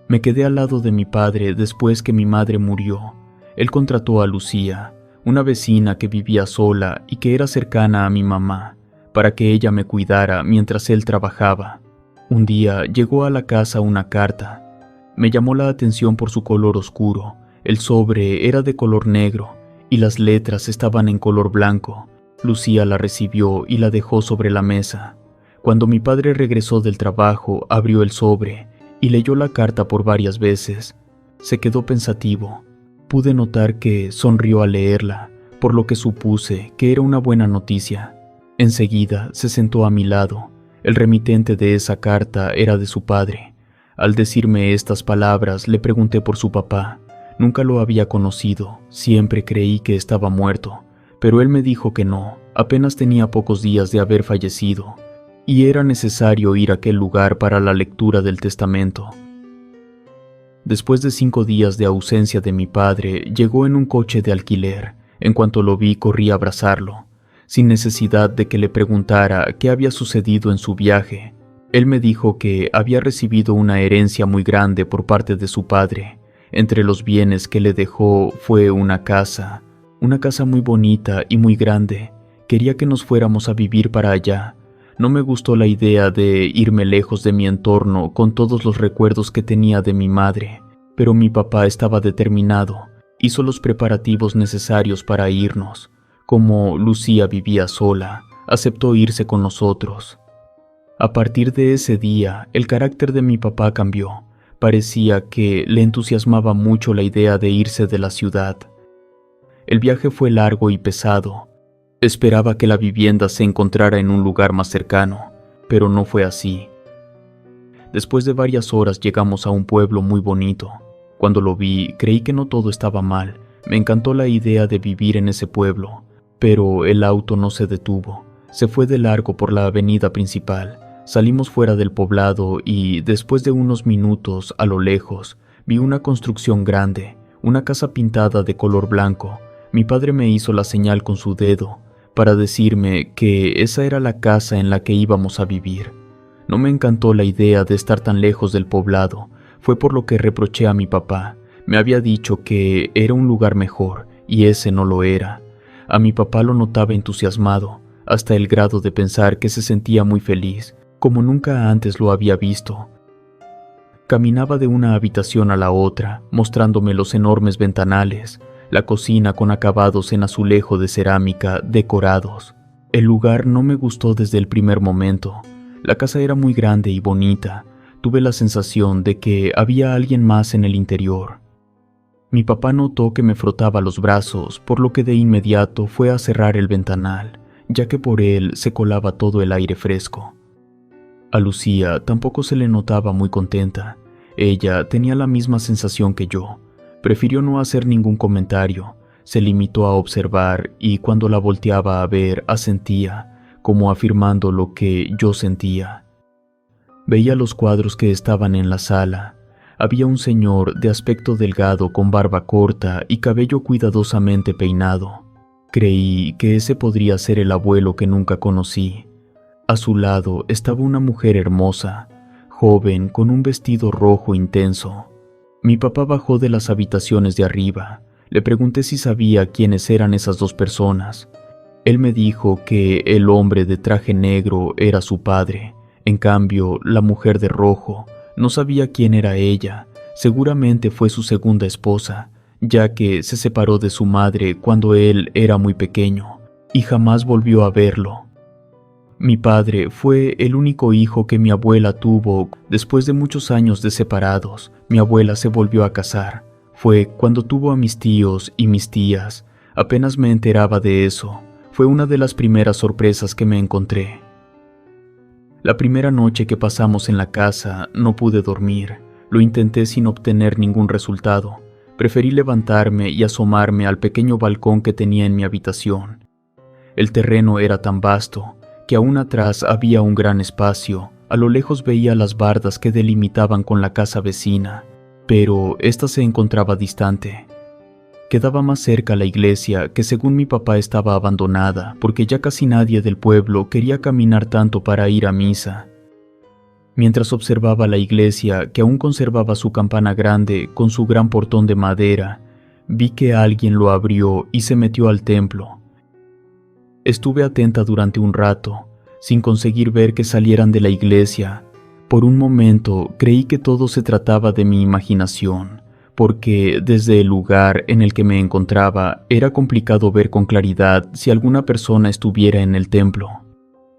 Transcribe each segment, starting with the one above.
Me quedé al lado de mi padre después que mi madre murió. Él contrató a Lucía, una vecina que vivía sola y que era cercana a mi mamá, para que ella me cuidara mientras él trabajaba. Un día llegó a la casa una carta. Me llamó la atención por su color oscuro. El sobre era de color negro y las letras estaban en color blanco. Lucía la recibió y la dejó sobre la mesa. Cuando mi padre regresó del trabajo, abrió el sobre y leyó la carta por varias veces. Se quedó pensativo. Pude notar que sonrió al leerla, por lo que supuse que era una buena noticia. Enseguida se sentó a mi lado. El remitente de esa carta era de su padre. Al decirme estas palabras, le pregunté por su papá. Nunca lo había conocido, siempre creí que estaba muerto, pero él me dijo que no, apenas tenía pocos días de haber fallecido, y era necesario ir a aquel lugar para la lectura del testamento. Después de 5 días de ausencia de mi padre, llegó en un coche de alquiler. En cuanto lo vi, corrí a abrazarlo, sin necesidad de que le preguntara qué había sucedido en su viaje. Él me dijo que había recibido una herencia muy grande por parte de su padre. Entre los bienes que le dejó fue una casa muy bonita y muy grande. Quería que nos fuéramos a vivir para allá. No me gustó la idea de irme lejos de mi entorno con todos los recuerdos que tenía de mi madre, pero mi papá estaba determinado. Hizo los preparativos necesarios para irnos. Como Lucía vivía sola, aceptó irse con nosotros. A partir de ese día, el carácter de mi papá cambió. Parecía que le entusiasmaba mucho la idea de irse de la ciudad. El viaje fue largo y pesado. Esperaba que la vivienda se encontrara en un lugar más cercano, pero no fue así. Después de varias horas llegamos a un pueblo muy bonito. Cuando lo vi, creí que no todo estaba mal. Me encantó la idea de vivir en ese pueblo, pero el auto no se detuvo. Se fue de largo por la avenida principal. Salimos fuera del poblado y, después de unos minutos, a lo lejos, vi una construcción grande, una casa pintada de color blanco. Mi padre me hizo la señal con su dedo para decirme que esa era la casa en la que íbamos a vivir. No me encantó la idea de estar tan lejos del poblado. Fue por lo que reproché a mi papá. Me había dicho que era un lugar mejor, y ese no lo era. A mi papá lo notaba entusiasmado, hasta el grado de pensar que se sentía muy feliz, como nunca antes lo había visto. Caminaba de una habitación a la otra, mostrándome los enormes ventanales, la cocina con acabados en azulejo de cerámica decorados. El lugar no me gustó desde el primer momento. La casa era muy grande y bonita. Tuve la sensación de que había alguien más en el interior. Mi papá notó que me frotaba los brazos, por lo que de inmediato fue a cerrar el ventanal, ya que por él se colaba todo el aire fresco. A Lucía tampoco se le notaba muy contenta. Ella tenía la misma sensación que yo. Prefirió no hacer ningún comentario. Se limitó a observar y cuando la volteaba a ver asentía, como afirmando lo que yo sentía. Veía los cuadros que estaban en la sala. Había un señor de aspecto delgado con barba corta y cabello cuidadosamente peinado. Creí que ese podría ser el abuelo que nunca conocí. A su lado estaba una mujer hermosa, joven con un vestido rojo intenso. Mi papá bajó de las habitaciones de arriba. Le pregunté si sabía quiénes eran esas dos personas. Él me dijo que el hombre de traje negro era su padre. En cambio, la mujer de rojo, no sabía quién era ella. Seguramente fue su segunda esposa, ya que se separó de su madre cuando él era muy pequeño y jamás volvió a verlo. Mi padre fue el único hijo que mi abuela tuvo después de muchos años de separados. Mi abuela se volvió a casar. Fue cuando tuvo a mis tíos y mis tías. Apenas me enteraba de eso. Fue una de las primeras sorpresas que me encontré. La primera noche que pasamos en la casa no pude dormir. Lo intenté sin obtener ningún resultado. Preferí levantarme y asomarme al pequeño balcón que tenía en mi habitación. El terreno era tan vasto que aún atrás había un gran espacio. A lo lejos veía las bardas que delimitaban con la casa vecina, pero ésta se encontraba distante. Quedaba más cerca la iglesia, que según mi papá estaba abandonada, porque ya casi nadie del pueblo quería caminar tanto para ir a misa. Mientras observaba la iglesia, que aún conservaba su campana grande con su gran portón de madera, vi que alguien lo abrió y se metió al templo. Estuve atenta durante un rato, sin conseguir ver que salieran de la iglesia. Por un momento creí que todo se trataba de mi imaginación, porque desde el lugar en el que me encontraba era complicado ver con claridad si alguna persona estuviera en el templo.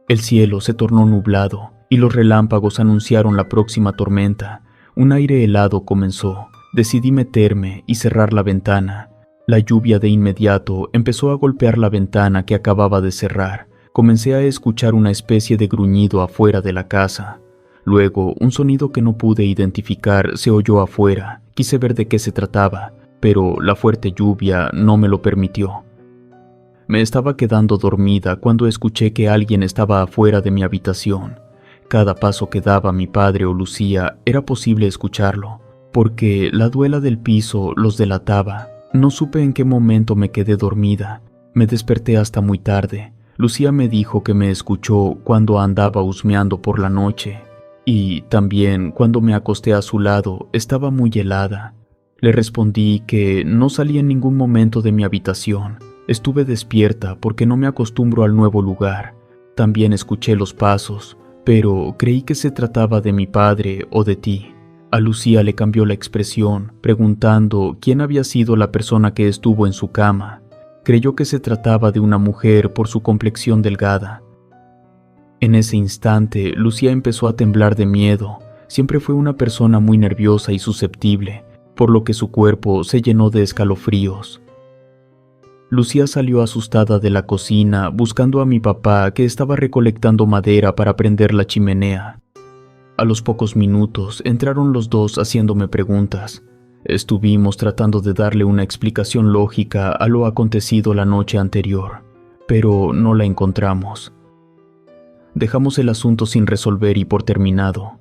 El cielo se tornó nublado y los relámpagos anunciaron la próxima tormenta. Un aire helado comenzó. Decidí meterme y cerrar la ventana. La lluvia de inmediato empezó a golpear la ventana que acababa de cerrar. Comencé a escuchar una especie de gruñido afuera de la casa. Luego, un sonido que no pude identificar se oyó afuera. Quise ver de qué se trataba, pero la fuerte lluvia no me lo permitió. Me estaba quedando dormida cuando escuché que alguien estaba afuera de mi habitación. Cada paso que daba mi padre o Lucía era posible escucharlo, porque la duela del piso los delataba. No supe en qué momento me quedé dormida. Me desperté hasta muy tarde. Lucía me dijo que me escuchó cuando andaba husmeando por la noche, y también cuando me acosté a su lado estaba muy helada. Le respondí que no salí en ningún momento de mi habitación. Estuve despierta porque no me acostumbro al nuevo lugar. También escuché los pasos, pero creí que se trataba de mi padre o de ti. A Lucía le cambió la expresión, preguntando quién había sido la persona que estuvo en su cama. Creyó que se trataba de una mujer por su complexión delgada. En ese instante, Lucía empezó a temblar de miedo. Siempre fue una persona muy nerviosa y susceptible, por lo que su cuerpo se llenó de escalofríos. Lucía salió asustada de la cocina buscando a mi papá, que estaba recolectando madera para prender la chimenea. A los pocos minutos entraron los dos haciéndome preguntas. Estuvimos tratando de darle una explicación lógica a lo acontecido la noche anterior, pero no la encontramos. Dejamos el asunto sin resolver y por terminado.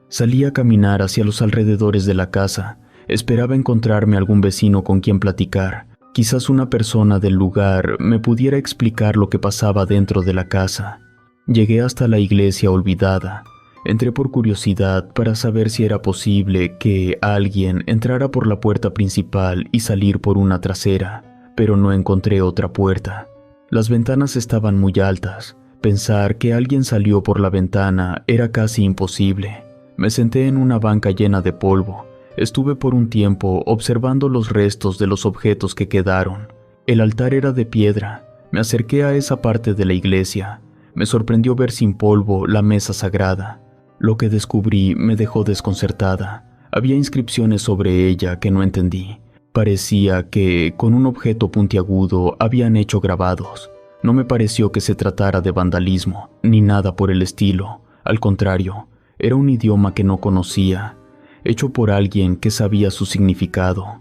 Salí a caminar hacia los alrededores de la casa. Esperaba encontrarme algún vecino con quien platicar. Quizás una persona del lugar me pudiera explicar lo que pasaba dentro de la casa. Llegué hasta la iglesia olvidada. Entré por curiosidad para saber si era posible que alguien entrara por la puerta principal y salir por una trasera, pero no encontré otra puerta. Las ventanas estaban muy altas. Pensar que alguien salió por la ventana era casi imposible. Me senté en una banca llena de polvo. Estuve por un tiempo observando los restos de los objetos que quedaron. El altar era de piedra. Me acerqué a esa parte de la iglesia. Me sorprendió ver sin polvo la mesa sagrada. Lo que descubrí me dejó desconcertada. Había inscripciones sobre ella que no entendí. Parecía que con un objeto puntiagudo habían hecho grabados. No me pareció que se tratara de vandalismo, ni nada por el estilo. Al contrario, era un idioma que no conocía, hecho por alguien que sabía su significado.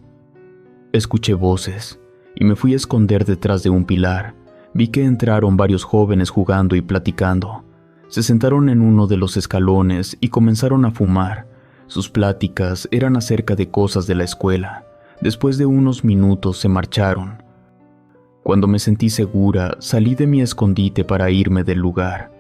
Escuché voces y me fui a esconder detrás de un pilar. Vi que entraron varios jóvenes jugando y platicando. Se sentaron en uno de los escalones y comenzaron a fumar. Sus pláticas eran acerca de cosas de la escuela. Después de unos minutos se marcharon. Cuando me sentí segura, salí de mi escondite para irme del lugar.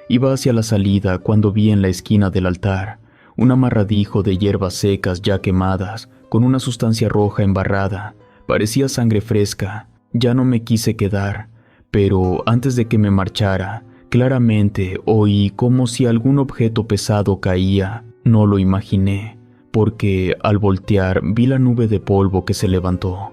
Iba hacia la salida cuando vi en la esquina del altar un amarradijo de hierbas secas ya quemadas, con una sustancia roja embarrada. Parecía sangre fresca. Ya no me quise quedar, pero antes de que me marchara, claramente oí como si algún objeto pesado caía. No lo imaginé, porque al voltear vi la nube de polvo que se levantó.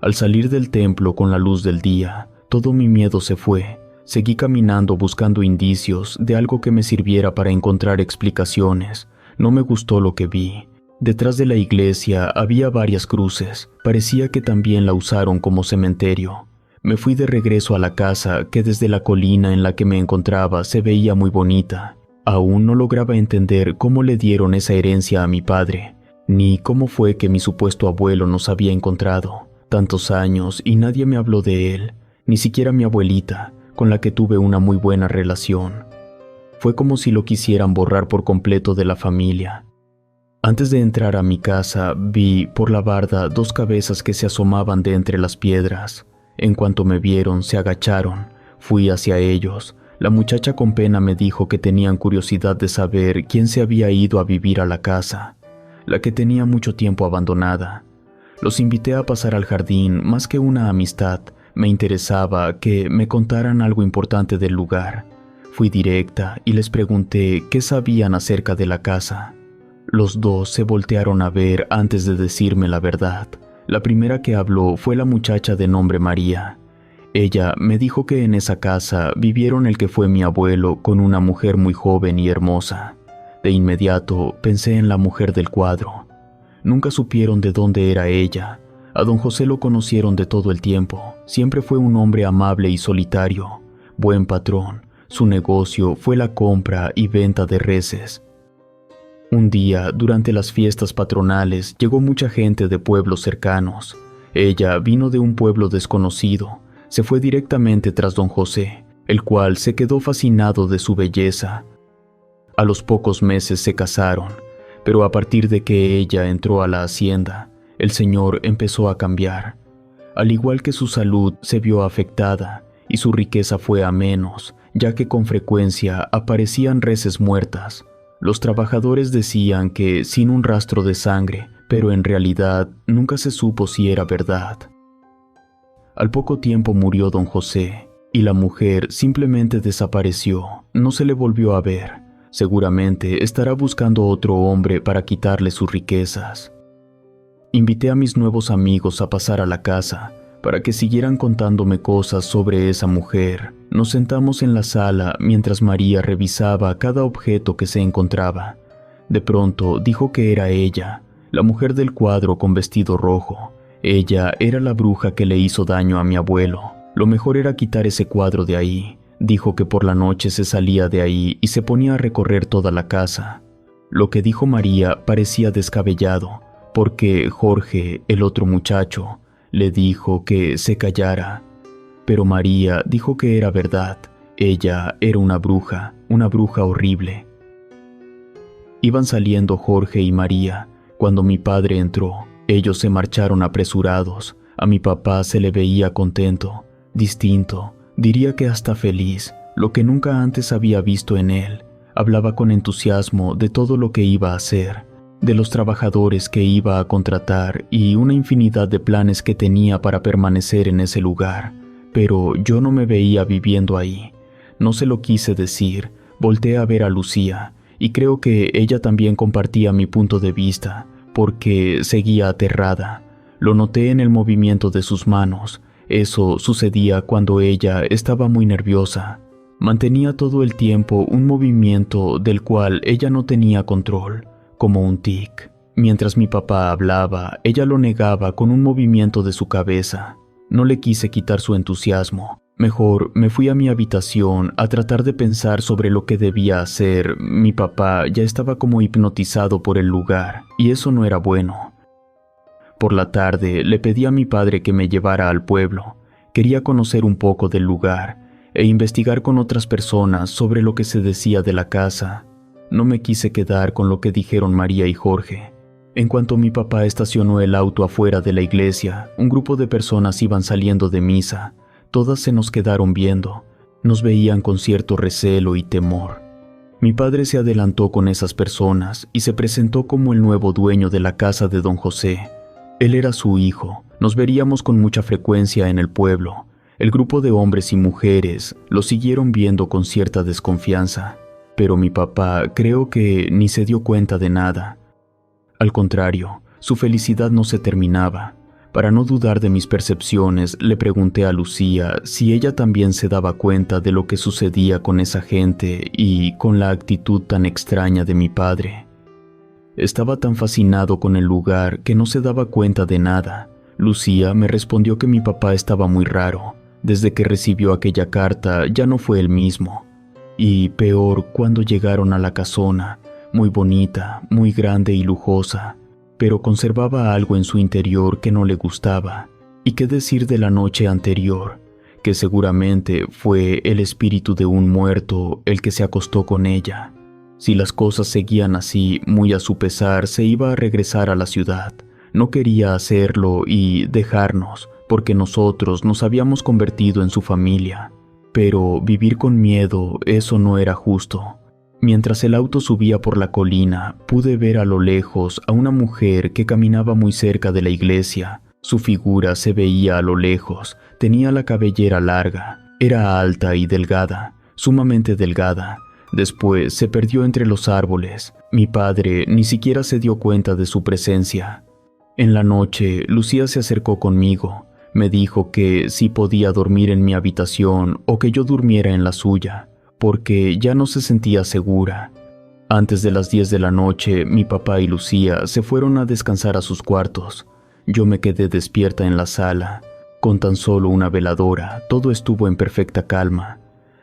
Al salir del templo con la luz del día, todo mi miedo se fue. Seguí caminando buscando indicios de algo que me sirviera para encontrar explicaciones. No me gustó lo que vi. Detrás de la iglesia había varias cruces. Parecía que también la usaron como cementerio. Me fui de regreso a la casa, que desde la colina en la que me encontraba se veía muy bonita. Aún no lograba entender cómo le dieron esa herencia a mi padre, ni cómo fue que mi supuesto abuelo nos había encontrado. Tantos años y nadie me habló de él, ni siquiera mi abuelita, con la que tuve una muy buena relación. Fue como si lo quisieran borrar por completo de la familia. Antes de entrar a mi casa, vi por la barda dos cabezas que se asomaban de entre las piedras. En cuanto me vieron, se agacharon. Fui hacia ellos. La muchacha con pena me dijo que tenían curiosidad de saber quién se había ido a vivir a la casa, la que tenía mucho tiempo abandonada. Los invité a pasar al jardín. Más que una amistad, me interesaba que me contaran algo importante del lugar. Fui directa y les pregunté qué sabían acerca de la casa. Los dos se voltearon a ver antes de decirme la verdad. La primera que habló fue la muchacha de nombre María. Ella me dijo que en esa casa vivieron el que fue mi abuelo con una mujer muy joven y hermosa. De inmediato pensé en la mujer del cuadro. Nunca supieron de dónde era ella. A don José lo conocieron de todo el tiempo. Siempre fue un hombre amable y solitario, buen patrón. Su negocio fue la compra y venta de reses. Un día, durante las fiestas patronales, llegó mucha gente de pueblos cercanos. Ella vino de un pueblo desconocido. Se fue directamente tras don José, el cual se quedó fascinado de su belleza. A los pocos meses se casaron, pero a partir de que ella entró a la hacienda, el señor empezó a cambiar. Al igual que su salud se vio afectada y su riqueza fue a menos, ya que con frecuencia aparecían reses muertas. Los trabajadores decían que sin un rastro de sangre, pero en realidad nunca se supo si era verdad. Al poco tiempo murió don José, y la mujer simplemente desapareció, no se le volvió a ver. Seguramente estará buscando otro hombre para quitarle sus riquezas. Invité a mis nuevos amigos a pasar a la casa, para que siguieran contándome cosas sobre esa mujer. Nos sentamos en la sala mientras María revisaba cada objeto que se encontraba. De pronto dijo que era ella, la mujer del cuadro con vestido rojo. Ella era la bruja que le hizo daño a mi abuelo. Lo mejor era quitar ese cuadro de ahí. Dijo que por la noche se salía de ahí y se ponía a recorrer toda la casa. Lo que dijo María parecía descabellado, porque Jorge, el otro muchacho, le dijo que se callara. Pero María dijo que era verdad. Ella era una bruja horrible. Iban saliendo Jorge y María cuando mi padre entró. Ellos se marcharon apresurados. A mi papá se le veía contento, distinto, diría que hasta feliz, lo que nunca antes había visto en él. Hablaba con entusiasmo de todo lo que iba a hacer, de los trabajadores que iba a contratar y una infinidad de planes que tenía para permanecer en ese lugar. Pero yo no me veía viviendo ahí. No se lo quise decir. Volteé a ver a Lucía y creo que ella también compartía mi punto de vista, porque seguía aterrada. Lo noté en el movimiento de sus manos. Eso sucedía cuando ella estaba muy nerviosa. Mantenía todo el tiempo un movimiento del cual ella no tenía control, como un tic. Mientras mi papá hablaba, ella lo negaba con un movimiento de su cabeza. No le quise quitar su entusiasmo. Mejor me fui a mi habitación a tratar de pensar sobre lo que debía hacer. Mi papá ya estaba como hipnotizado por el lugar, y eso no era bueno. Por la tarde le pedí a mi padre que me llevara al pueblo. Quería conocer un poco del lugar e investigar con otras personas sobre lo que se decía de la casa. No me quise quedar con lo que dijeron María y Jorge. En cuanto mi papá estacionó el auto afuera de la iglesia, un grupo de personas iban saliendo de misa. Todas se nos quedaron viendo. Nos veían con cierto recelo y temor. Mi padre se adelantó con esas personas y se presentó como el nuevo dueño de la casa de don José. Él era su hijo. Nos veríamos con mucha frecuencia en el pueblo. El grupo de hombres y mujeres lo siguieron viendo con cierta desconfianza, pero mi papá creo que ni se dio cuenta de nada. Al contrario, su felicidad no se terminaba. Para no dudar de mis percepciones, le pregunté a Lucía si ella también se daba cuenta de lo que sucedía con esa gente y con la actitud tan extraña de mi padre. Estaba tan fascinado con el lugar que no se daba cuenta de nada. Lucía me respondió que mi papá estaba muy raro. Desde que recibió aquella carta ya no fue el mismo. Y peor cuando llegaron a la casona, muy bonita, muy grande y lujosa, pero conservaba algo en su interior que no le gustaba. ¿Y qué decir de la noche anterior? Que seguramente fue el espíritu de un muerto el que se acostó con ella. Si las cosas seguían así, muy a su pesar, se iba a regresar a la ciudad. No quería hacerlo y dejarnos, porque nosotros nos habíamos convertido en su familia. pero vivir con miedo, eso no era justo. Mientras el auto subía por la colina, pude ver a lo lejos a una mujer que caminaba muy cerca de la iglesia. Su figura se veía a lo lejos, tenía la cabellera larga, era alta y delgada, sumamente delgada. Después se perdió entre los árboles. Mi padre ni siquiera se dio cuenta de su presencia. En la noche, Lucía se acercó conmigo. Me dijo que si podía dormir en mi habitación o que yo durmiera en la suya, porque ya no se sentía segura. Antes de las 10 de la noche, mi papá y Lucía se fueron a descansar a sus cuartos. Yo me quedé despierta en la sala. Con tan solo una veladora, todo estuvo en perfecta calma.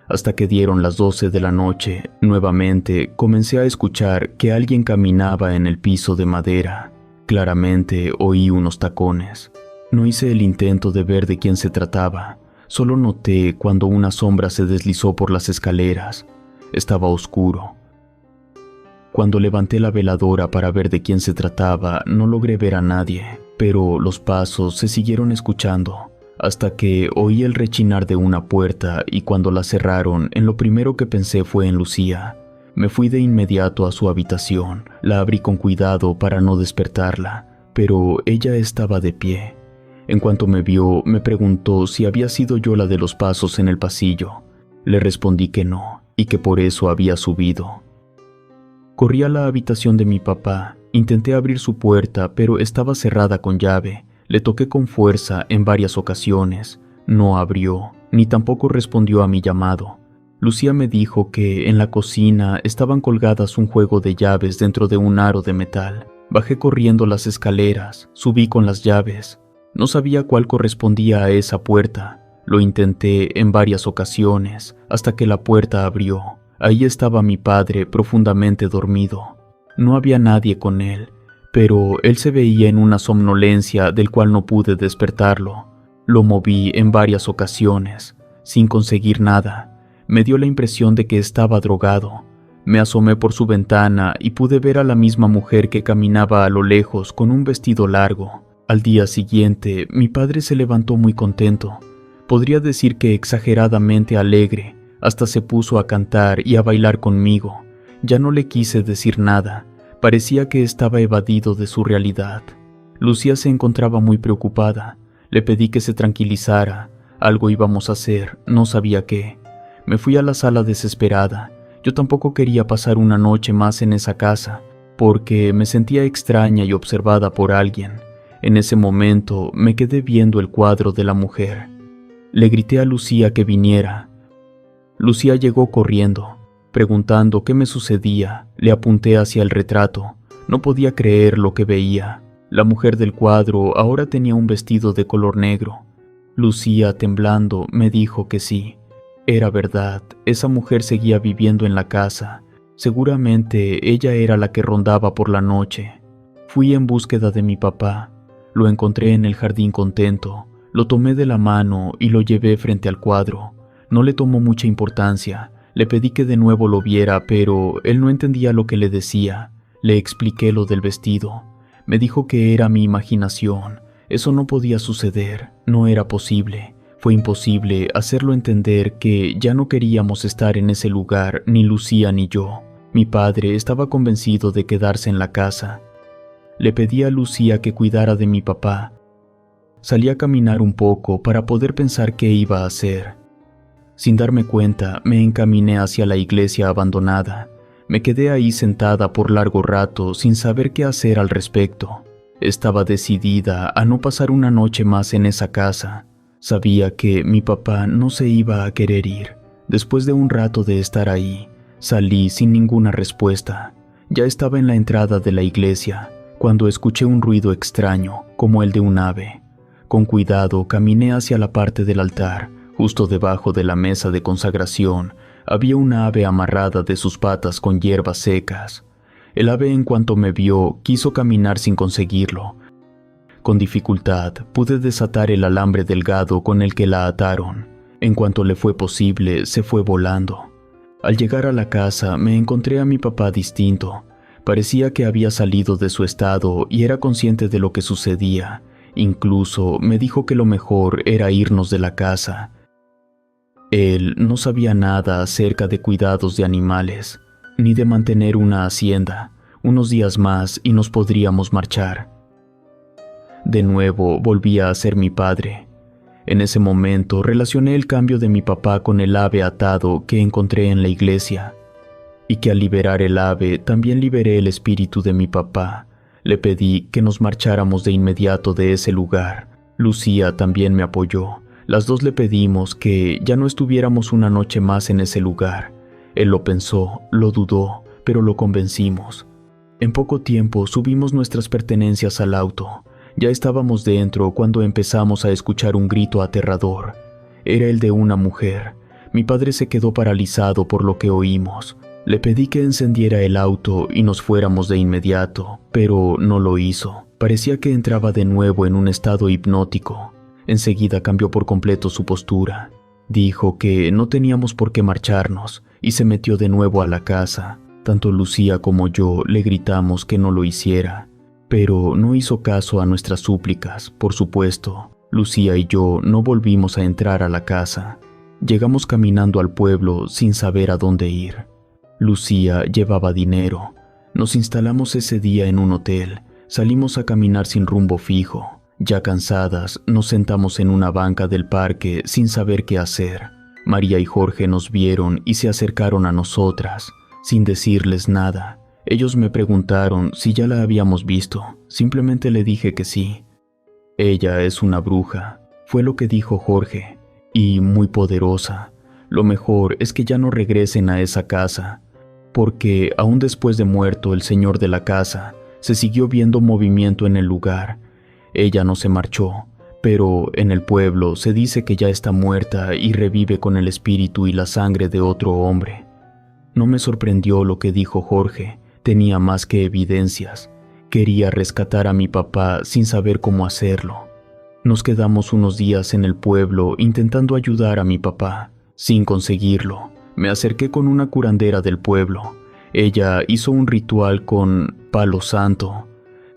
Hasta que dieron las 12 de la noche, nuevamente comencé a escuchar que alguien caminaba en el piso de madera. Claramente oí unos tacones. No hice el intento de ver de quién se trataba. Solo noté cuando una sombra se deslizó por las escaleras. Estaba oscuro. Cuando levanté la veladora para ver de quién se trataba, no logré ver a nadie, pero los pasos se siguieron escuchando, hasta que oí el rechinar de una puerta y cuando la cerraron, en lo primero que pensé fue en Lucía. Me fui de inmediato a su habitación, la abrí con cuidado para no despertarla, pero ella estaba de pie. En cuanto me vio, me preguntó si había sido yo la de los pasos en el pasillo. Le respondí que no, y que por eso había subido. Corrí a la habitación de mi papá, intenté abrir su puerta, pero estaba cerrada con llave. Le toqué con fuerza en varias ocasiones. No abrió, ni tampoco respondió a mi llamado. Lucía me dijo que en la cocina estaban colgadas un juego de llaves dentro de un aro de metal. Bajé corriendo las escaleras, subí con las llaves. No sabía cuál correspondía a esa puerta. Lo intenté en varias ocasiones, hasta que la puerta abrió. Ahí estaba mi padre profundamente dormido. No había nadie con él, pero él se veía en una somnolencia del cual no pude despertarlo. Lo moví en varias ocasiones, sin conseguir nada. Me dio la impresión de que estaba drogado. Me asomé por su ventana y pude ver a la misma mujer que caminaba a lo lejos con un vestido largo. Al día siguiente, mi padre se levantó muy contento. Podría decir que exageradamente alegre. Hasta se puso a cantar y a bailar conmigo. Ya no le quise decir nada. Parecía que estaba evadido de su realidad. Lucía se encontraba muy preocupada. Le pedí que se tranquilizara. Algo íbamos a hacer, no sabía qué. Me fui a la sala desesperada. Yo tampoco quería pasar una noche más en esa casa, porque me sentía extraña y observada por alguien. En ese momento me quedé viendo el cuadro de la mujer. Le grité a Lucía que viniera. Lucía llegó corriendo, preguntando qué me sucedía. Le apunté hacia el retrato. No podía creer lo que veía. La mujer del cuadro ahora tenía un vestido de color negro. Lucía, temblando, me dijo que sí. Era verdad, esa mujer seguía viviendo en la casa. Seguramente ella era la que rondaba por la noche. Fui en búsqueda de mi papá. Lo encontré en el jardín contento. Lo tomé de la mano y lo llevé frente al cuadro. No le tomó mucha importancia. Le pedí que de nuevo lo viera, pero él no entendía lo que le decía. Le expliqué lo del vestido. Me dijo que era mi imaginación. Eso no podía suceder. No era posible. Fue imposible hacerlo entender que ya no queríamos estar en ese lugar, ni Lucía ni yo. Mi padre estaba convencido de quedarse en la casa. Le pedí a Lucía que cuidara de mi papá. Salí a caminar un poco para poder pensar qué iba a hacer. Sin darme cuenta, me encaminé hacia la iglesia abandonada. Me quedé ahí sentada por largo rato sin saber qué hacer al respecto. Estaba decidida a no pasar una noche más en esa casa. Sabía que mi papá no se iba a querer ir. Después de un rato de estar ahí, salí sin ninguna respuesta. Ya estaba en la entrada de la iglesia, cuando escuché un ruido extraño, como el de un ave. Con cuidado caminé hacia la parte del altar. Justo debajo de la mesa de consagración había una ave amarrada de sus patas con hierbas secas. El ave, en cuanto me vio, quiso caminar sin conseguirlo. Con dificultad pude desatar el alambre delgado con el que la ataron. En cuanto le fue posible, se fue volando. Al llegar a la casa me encontré a mi papá distinto. Parecía que había salido de su estado y era consciente de lo que sucedía. Incluso me dijo que lo mejor era irnos de la casa. Él no sabía nada acerca de cuidados de animales, ni de mantener una hacienda. Unos días más y nos podríamos marchar. De nuevo volvía a ser mi padre. En ese momento relacioné el cambio de mi papá con el ave atado que encontré en la iglesia, y que al liberar el ave también liberé el espíritu de mi papá. Le pedí que nos marcháramos de inmediato de ese lugar. Lucía también me apoyó. Las dos le pedimos que ya no estuviéramos una noche más en ese lugar. Él lo pensó, lo dudó, pero lo convencimos. En poco tiempo subimos nuestras pertenencias al auto. Ya estábamos dentro cuando empezamos a escuchar un grito aterrador. Era el de una mujer. Mi padre se quedó paralizado por lo que oímos. Le pedí que encendiera el auto y nos fuéramos de inmediato, pero no lo hizo. Parecía que entraba de nuevo en un estado hipnótico. Enseguida cambió por completo su postura. Dijo que no teníamos por qué marcharnos y se metió de nuevo a la casa. Tanto Lucía como yo le gritamos que no lo hiciera, pero no hizo caso a nuestras súplicas. Por supuesto, Lucía y yo no volvimos a entrar a la casa. Llegamos caminando al pueblo sin saber a dónde ir. Lucía llevaba dinero. Nos instalamos ese día en un hotel. Salimos a caminar sin rumbo fijo. Ya cansadas, nos sentamos en una banca del parque sin saber qué hacer. María y Jorge nos vieron y se acercaron a nosotras, sin decirles nada. Ellos me preguntaron si ya la habíamos visto. Simplemente le dije que sí. Ella es una bruja, fue lo que dijo Jorge, y muy poderosa. Lo mejor es que ya no regresen a esa casa, porque aún después de muerto el señor de la casa, se siguió viendo movimiento en el lugar. Ella no se marchó, pero en el pueblo se dice que ya está muerta y revive con el espíritu y la sangre de otro hombre. No me sorprendió lo que dijo Jorge, tenía más que evidencias. Quería rescatar a mi papá sin saber cómo hacerlo. Nos quedamos unos días en el pueblo intentando ayudar a mi papá. Sin conseguirlo, me acerqué con una curandera del pueblo. Ella hizo un ritual con palo santo.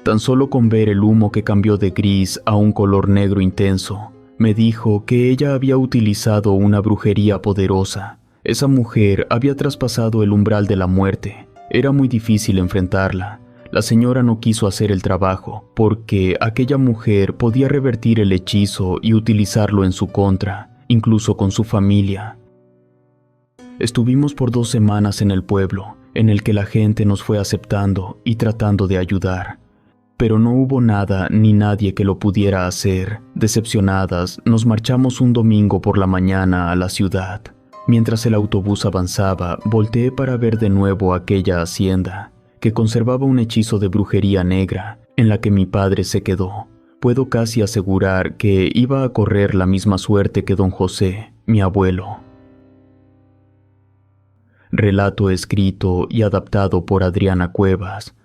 Tan solo con ver el humo que cambió de gris a un color negro intenso, me dijo que ella había utilizado una brujería poderosa. Esa mujer había traspasado el umbral de la muerte. Era muy difícil enfrentarla. La señora no quiso hacer el trabajo, porque aquella mujer podía revertir el hechizo y utilizarlo en su contra, incluso con su familia. Estuvimos por 2 semanas en el pueblo, en el que la gente nos fue aceptando y tratando de ayudar. Pero no hubo nada ni nadie que lo pudiera hacer. Decepcionadas, nos marchamos un domingo por la mañana a la ciudad. Mientras el autobús avanzaba, volteé para ver de nuevo aquella hacienda, que conservaba un hechizo de brujería negra, en la que mi padre se quedó. Puedo casi asegurar que iba a correr la misma suerte que don José, mi abuelo. Relato escrito y adaptado por Adriana Cuevas,